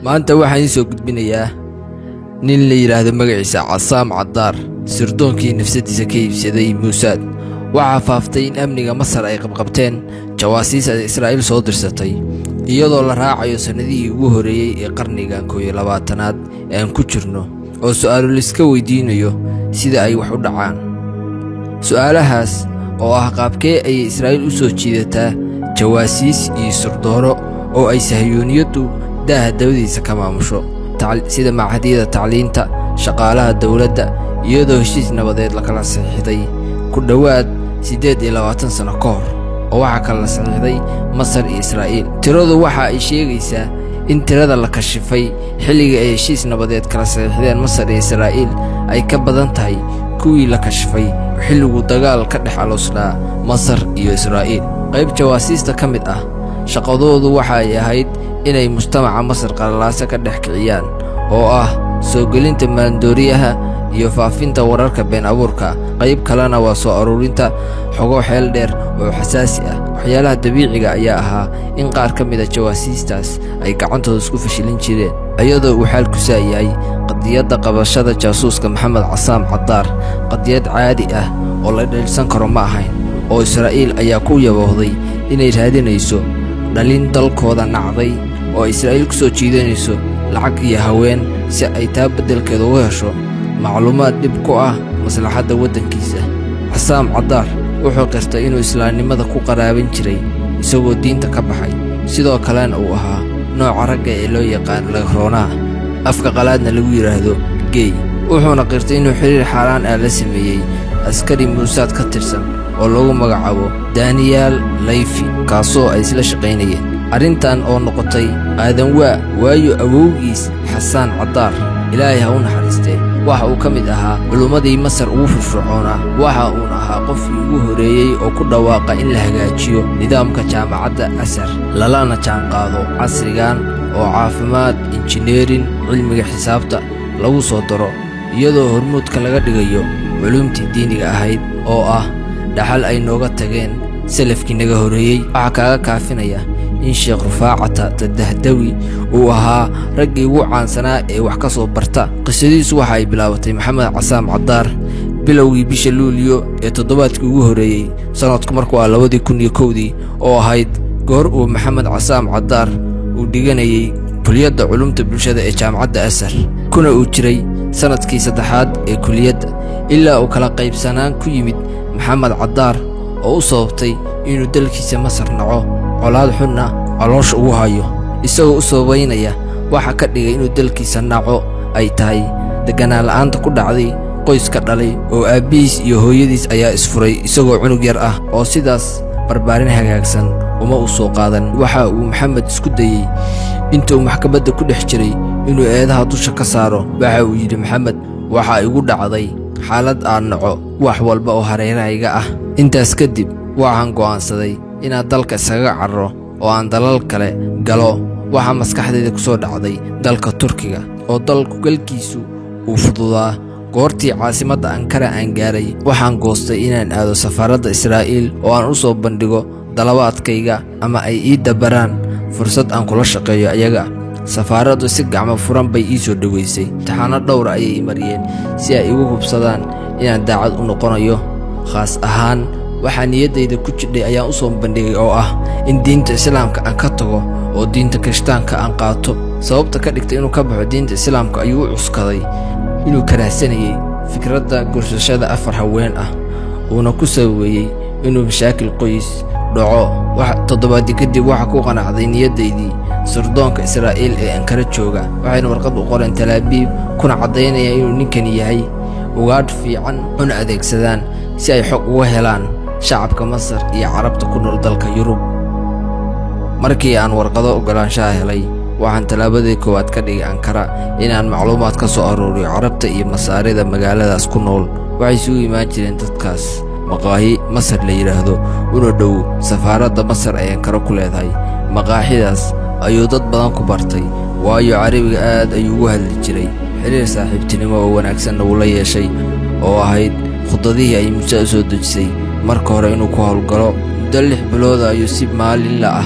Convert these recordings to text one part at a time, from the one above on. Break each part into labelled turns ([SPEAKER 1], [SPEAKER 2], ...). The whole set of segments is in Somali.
[SPEAKER 1] maanta waxaan soo gudbinayaa nin la yiraahdo magaciisa Casaam Cadaar sirdoonkii nafsadiisa ka iibsaday Muusaad waxa faaftay in amniga Masar ay qabqabteen jawaasiis Israa'iil soo dirsatay iyadoo la raacayo sanadihii ugu horeeyay ee qarniga 21aad ee aan ku jirno oo su'aalo la iska weydiinayo sida ay wax u dhacaan su'aalahaas oo ah qaabkee ay Israa'iil u soo jiidataa jawaasiis iyo sirdooro oo ay Sahyuuniyadu dawladiisa ka maamusho sida macahdiyada tacliinta shaqaalaha dawladda iyadoo heshiis nabadeed la kala saxiixday ku dhawaad 28 sano ka hor oo waxa kala saxiixday Masar iyo Israa'iil tiradu waxa ay sheegaysaa in tirada la kashifay xilliga ay heshiis nabadeed kala saxiixdeen Masar iyo Israa'iil ay ka badan tahay kuwii la kashifay xilligu dagaal ka dhex aloosnaa Masar iyo Israa'iil qayb jawaasiista ka mid ah shaqadoodu waxa ay ahayd inay mujtamaca Masar qalalaasa ka dhex kiciyaan oo ah soo gelinta maandooriyaha iyo faafinta wararka been abuurka qayb kalena waa soo aruurinta xogo xeel dheer oo xasaasi ah waxyaalaha dabiiciga ayaa ahaa in qaar ka mid ah jawaasiistaas ay gacantooda isku fashilin jireen iyadoo uu xal ku saayay qadiyada qabashada jaasuuska Maxamed Casaam Cadaar qadiyad caadi ah oo la dheelsan karo ma ahayn oo Israa'iil ayaa ku yaboohday inay raadinayso dhalin dalkooda nacday oo Israa'iil ku soo jiidanayso lacag iyo haween si ay taa bedelkeeda u hesho macluumaad dib ku ah maslaxadda waddankiisa Casaam Cadaar wuxuu qirtay inuu islaamnimada ku qaraaban jiray isagoo diinta ka baxay sidoo kalena uu ahaa nooca ragga ee loo yaqaan lagroonaa afka qalaadna lagu yiraahdo gay wuxuuna qirtay inuu xiriir xaraan ah la sameeyay askari Muusaad ka tirsan oo lagu magacaabo Daniel Laifi kaasoo ay isla shaqeynayeen arrintan oo noqotay aadan waayo awowgiis Xasaan Cadaar ilaahay ha u naxariistee waxa uu ka mid ahaa culumadii Masar ugu firfircoonaa waxa uu ahaa qofkii ugu horeeyay oo ku dhawaaqa in la hagaajiyo nidaamka jaamacadda Azhar lalana jaanqaado casrigan oo caafimaad engineering cilmiga xisaabta lagu soo daro iyadoo hormuudka laga dhigayo culumtii diiniga ahayd oo ah dhaxal ay nooga tageen salafkii naga horeeyay waxa kaaga kaafinaya in Sheekh Rufaacata Tadahdawi uu ahaa raggii ugu caansanaa ee wax ka soo barta qisadiisu waxa ay bilaabatay Maxamed Casaam Cadaar bilowgii bisha Luulyo ee toddobaadkii ugu horeeyay sanadku markuu 2001 oo ahayd goor uu Maxamed Casaam Cadaar uu dhiganayay kuliyadda culumta bulshada ee jaamacadda Azhar kuna uu jiray sanadkii saddexaad ee kuliyadda ilaa uu kala qaybsanaan ku yimid Maxamed Cadaar oo u sababtay inuu dalkiisa Masar naco colaad xunna caloosha ugu hayo isagoo u sabaynaya waxa ka dhigay inuu dalkiisa naco ay tahay deganaan la'aanta ku dhacday qoyska dhalay oo aabihiis iyo hooyadiis ayaa isfuray isagoo cunug yar ah oo sidaas barbaarin hagaagsan uma u soo qaadan waxa uu Maxamed isku dayay intuu maxkamadda ku dhex jiray inuu eedaha dusha ka saaro waxa uu yiri Maxamed waxa igu dhacday xaalad aan naco wax walba oo hareerayga ah intaas kadib waxaan go'aansaday inaan dalka isaga carro oo aan dalal kale galo waxa maskaxdayda ku soo dhacday dalka Turkiga oo dalku galkiisu uu fududaa goortii caasimadda Ankara aan gaaray waxaan goostay inaan aado safaaradda Israa'iil oo aan u soo bandhigo dalabaadkayga ama ay ii dabaraan fursad aan kula shaqeeyo ayaga safaaraddu si gacmo furan bay ii soo dhaweysay taxana dhowr ayay mariyeen si ay igu hubsadaan inaan daacad u noqonayo khaas ahaan waxa niyadayda ku jidhay ayaan u soo bandhigay oo ah in diinta Islaamka aan ka tago oo diinta Kirishtaanka aan qaato sababta ka dhigtay inuu ka baxo diinta Islaamka ayuu u cuskaday inuu karaasanayay fikradda guursashada 4 haween ah uuna ku saweeyay inuu mashaakil qoys dhaco wax toddobaadii kadib waxa ku qanacday niyadaydii sirdoonka Israa'iil ee Ankara jooga waxayna warqad u qoreen Tel Aviv kuna cadeynaya inuu ninkan yahay ugaad fiican una adeegsadaan si ay xog uga helaan shacabka Masar iyo Carabta ku nool dalka Yurub markii aan warqado ogolaanshaha helay waxaan talaabadii koowaad ka dhigay Ankara inaan macluumaad ka soo aruuriyo Carabta iyo Masaarida magaaladaas ku nool waxay soo imaan jireen dadkaas maqaahi Masar la yiraahdo una dhow safaaradda Masar ee Ankara ku leedahay maqaahidaas ayuu dad badan ku bartay waayo Carabiga aad ayuu ugu hadli jiray xiriir saaxiibtinimo oo wanaagsan uu la yeeshay oo ahayd khudadii ay Muusaad soo dejisay marka hore inuu ku hawlgalo muddo 6 bilood ayuu si maalinle ah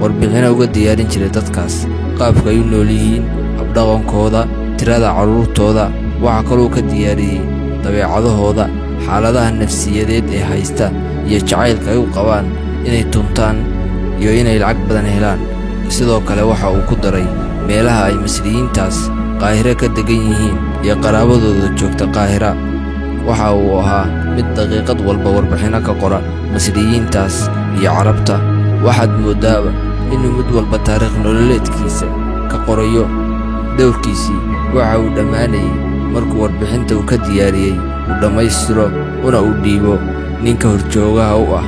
[SPEAKER 1] warbixino uga diyaarin jiray dadkaas qaabka ay u nool yihiin, habdhaqankooda, tirada carruurtooda. Waxaa kaloo ka diyaariyey dabeecadahooda, xaaladaha nafsiyadeed ee haysta, iyo jacaylka ay u qabaan inay tuntaan iyo inay lacag badan helaan. Sidoo kale waxa uu ku daray meelaha ay Masriyiintaas Qaahire ka degan yihiin iyo qaraabadooda joogta Qaahira. Waxa uu ahaa mid daqiiqad walba warbixino ka qora Masriyiintaas iyo Carabta. Waxaad moodaaba inuu mid walba taariikh nololeedkiisa ka qorayo. Dowrkiisii waxa uu dhammaanayay markuu warbixinta uu ka diyaariyey uu dhammaystiro una uu dhiibo ninka horjoogaha u ah,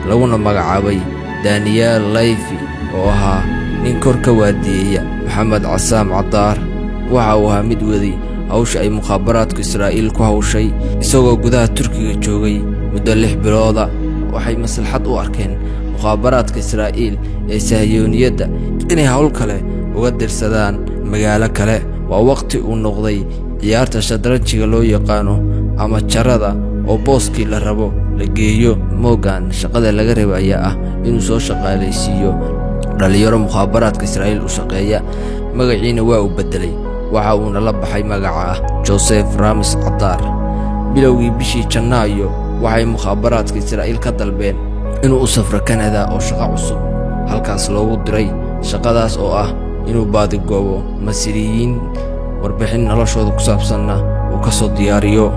[SPEAKER 1] laguna magacaabay Daniel Levy, oo ahaa nin kor ka waadiyeeya Maxamed Cassaam Caddaar. Waxa uu ahaa mid waday hawsha ay mukhaabaraadka Israa'iil ku hawshay, isagoo gudaha Turkiga joogay muddo 6 bilooda. Waxay maslaxad u arkeen mukhaabaraadka Israa'iil ee Sahyooniyadda inay hawl kale uga dirsadaan magaalo kale. Waa waqti uu noqday ciyaarta shadranjiga loo yaqaano ama jarada, oo booskii la rabo la geeyo. Morgan shaqada laga rabay ayaa ah inuu soo shaqaalaysiiyo dhalinyaro mukhaabaraadka Israa'iil u shaqeeya. Magaciina waa uu bedelay, waxa uuna la baxay magaca ah Joseph Ramos Caddaar. Bilowgii bishii Janaayo waxay mukhaabaraadka Israa'iil ka dalbeen inuu u safro Canada oo shaqo cusub halkaas loogu diray. Shaqadaas oo ah inuu baadigoobo Masriyiin, warbixin noloshooda ku saabsanna uu ka soo diyaariyo.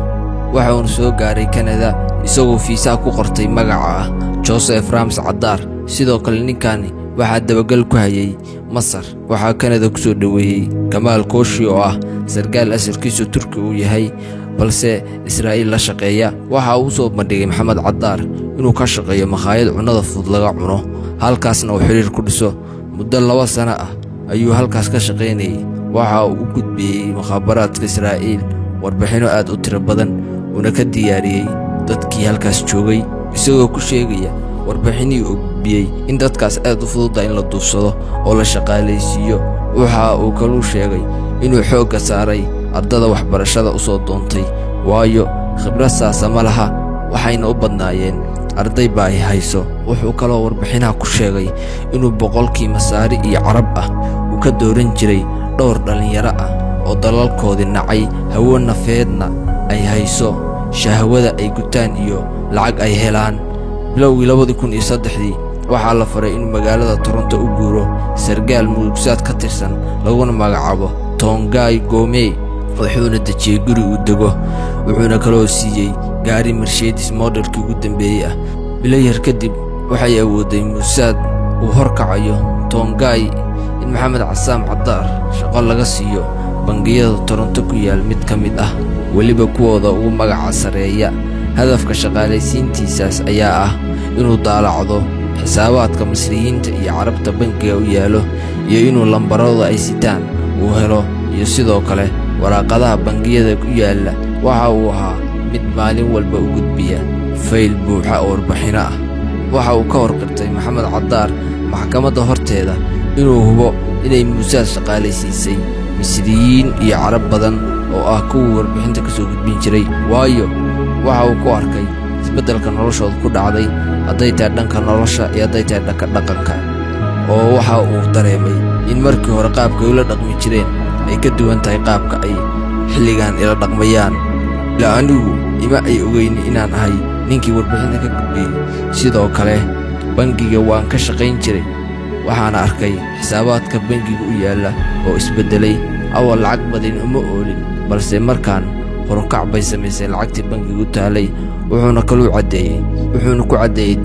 [SPEAKER 1] Waxa uuna soo gaaray Canada isagoo fiisaa ku qortay magaca ah Joseph Ramos Caddaar. Sidoo kale ninkani waxaa dabagal ku hayay Masar. Waxaa Canada ku soo dhaweeyey Kamaal Kooshi, oo ah sarkaal asalkiisu Turki uu yahay balse Israa'iil la shaqeeya. Waxa uu soo bandhigay Maxamed Caddaar inuu ka shaqeeyo makhaayad cunnada fudud laga cuno, halkaasna uu xiriir ku dhiso. Muddo 2 sano ah ayuu halkaas ka shaqaynayay. Waxa uu u gudbiyey mukhaabaraadka Israa'iil warbixino aad u tiro badan, una ka diyaariyey dadkii halkaas joogay, isagoo ku sheegaya warbixinii uu gudbiyey in dadkaas aad u fududa in la duufsado oo la shaqaalaysiiyo. Waxa uu kaluu sheegay inuu xoogga saaray ardada waxbarashada u soo doontay, waayo khibrad saasa ma laha, waxayna u badnaayeen arday baahi hayso. Wuxuu kaloo warbixinaha ku sheegay inuu boqolkii Masaari iyo Carab ah uu ka dooran jiray dhowr dhalinyaro ah oo dalalkoodii nacay, hawo nafeedna ay hayso, shahwada ay gutaan iyo lacag ay helaan. Bilowgii 2003 waxaa la faray inuu magaalada Toronto u guuro sargaal mugsaad ka tirsan laguna magacaabo Tongai Gomey, wuxuuna dejiyey guri uu dego. Wuxuuna kaloo siiyey gaari Mercedes modelkii ugu dambeeyey ah. Bilo yar kadib waxay awooday Mossad uu horkacayo Tongai in Maxamed Cassaam Caddaar shaqo laga siiyo bangiyada Toronto ku yaal mid ka mid ah, weliba kuwooda ugu magaca sareeya. Hadafka shaqaalaysiintiisaas ayaa ah inuu daalacdo xisaabaadka Masriyiinta iyo Carabta bangiga u yaalo, iyo inuu lambarada ay sitaan uu helo, iyo sidoo kale waraaqadaha bangiyada ku yaala. Waxa uu ahaa mid maalin walba u gudbiya fayl buuxa oo warbixino ah. Waxa uu ka horqirtay Maxamed Caddaar maxkamadda horteeda inuu hubo inay Mossad shaqaalaysiisay Masriyiin iyo Carab badan oo ah kuwa warbixinta ka soo gudbin jiray, waayo waxa uu ku arkay isbeddelka noloshooda ku dhacday, hadday tahay dhanka nolosha iyo hadday tahay dhanka dhaqanka. Oo waxa uu dareemay in markii hore qaabka ay ula dhaqmi jireen ay ka duwan tahay qaabka ay xilligan ila dhaqmayaan. Ilaa anigu ima ay ogeyni inaan ahay ninkii warbixinta ka gudbiyey. Sidoo kale bangiga waan ka shaqayn jiray, waxaana arkay xisaabaadka bangiga u yaala oo isbedelay. Awal lacag badan uma oolin, balse markaan horukac bay samaysay lacagtii bangiga u taalay. Wuxuuna ku cadeeyey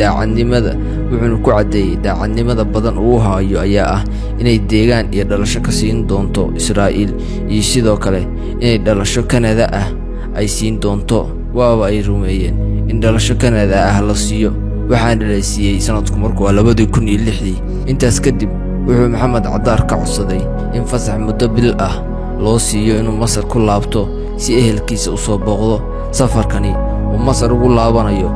[SPEAKER 1] daacadnimada badan uu hayo ayaa ah inay deegaan iyo dhalasho ka siin doonto Israa'iil, iyo sidoo kale inay dhalasho Canada ah ay siin doonto. Waaba ay rumeeyeen in dhalasho Canada ah la siiyo, waxaana la siiyey sanadku markuu 2006. Intaas kadib wuxuu Maxamed Caddaar ka codsaday in fasax muddo bil ah loo siiyo inuu Masar ku laabto si ehelkiisa u soo booqdo. Safarkani uu Masar ugu laabanayo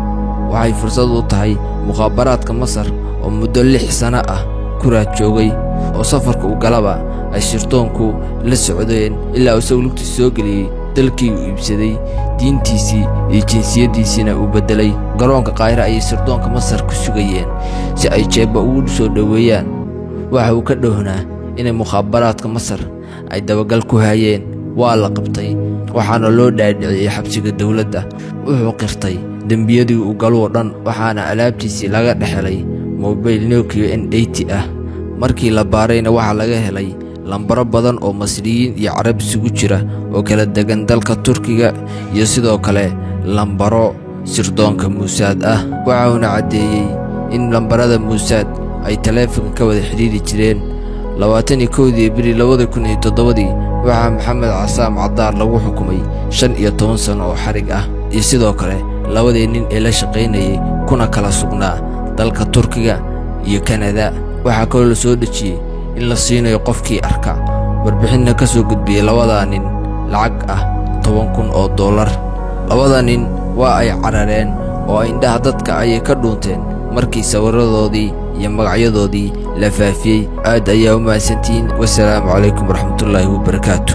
[SPEAKER 1] waxay fursad u tahay mukhaabaraadka Masar oo muddo 6 sano ah ku raadjoogay, oo safarka u galaba ay shirtoonku la socdeen ilaa uu lugtiisa soo geliyey dalkii uu iibsaday, diintiisii iyo jinsiyadiisina uu bedelay. Garoonka Qaahire ayay shirtoonka Masar ku sugayeen si ay jeeba ugu soo dhaweeyaan. Waxa uu ka dhownaa inay mukhaabaraadka Masar ay dabagal ku hayeen. waa la qabtay waxaana loo dhaadhiciyay xabsiga dawladda. wuxuu qirtay dembiyadii uu galoo dhan waxaana alaabtiisii laga dhaxelay mobile Nokia N80 ah. markii la baarayna waxa laga helay lambaro badan oo Masriyiin iyo Carab isugu jira oo kala degan dalka Turkiga iyo sidoo kale lambaro sirdoonka Mossad ah. waxaana cadeeyay in lambarada Mossad ay taleefanka ka wada xiriiri jireen. 21 Abriil 2007 waxaa Maxamed Casaam Cadaar lagu xukumay 15 sano oo xarig ah iyo sidoo kale labadii nin ee la shaqeynayay kuna kala sugnaa dalka Turkiga iyo Canada. waxaa kaloo la soo dhajiyay in la siinayo qofkii arka warbixinna ka soo gudbiyay labada nin lacag ah $10,000. labada nin waa ay carareen oo indhaha dadka ayay ka dhuunteen markii sawiradoodii iyo magacyadoodii la faafiyay. aad ayaa u mahadsantiin. wassalaamu calaykum waraxmatullaahi wabarakaatuh.